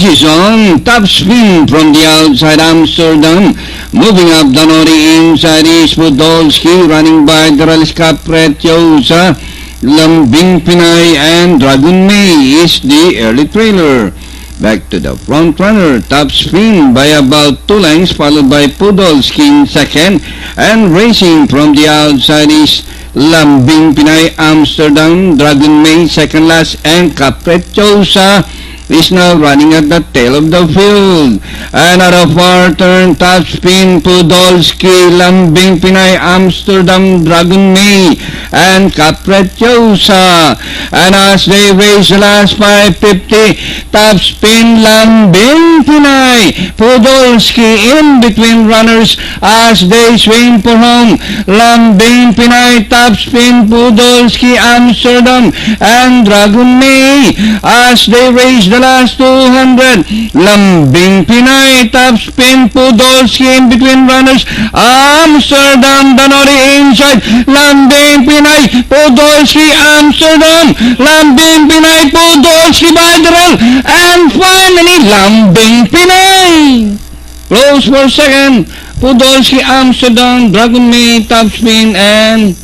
position, top spin from the outside Amsterdam. Moving up Danori inside is Podolski, running by Draliska Pretiosa. Lambing Pinay and Dragon May is the early trailer. Back to the front runner, top spin by about 2 lengths, followed by Podolski in second, and racing from the outside is Lambing Pinay, Amsterdam, Dragon May second last, and Capricciosa is now running at the tail of the field. And out of far turn, top spin, Podolski, Lambing Pinay, Amsterdam, Dragon May, and Capricciosa. And as they race the last 550, top spin, Lambing Pinay, Podolski in between runners as they swing for home. Lambing Pinay, top spin, Podolski, Amsterdam, and Dragon May as they race the last 200. Lambing Pinay, top spin, Podolski in between runners. Amsterdam, Danori inside. Lambing Pinay, Podolski, Amsterdam. Lambing Pinay, Podolski by the rail. And finally, Lambing Pinay. Close for second. Podolski, Amsterdam, Dragon May, top spin, and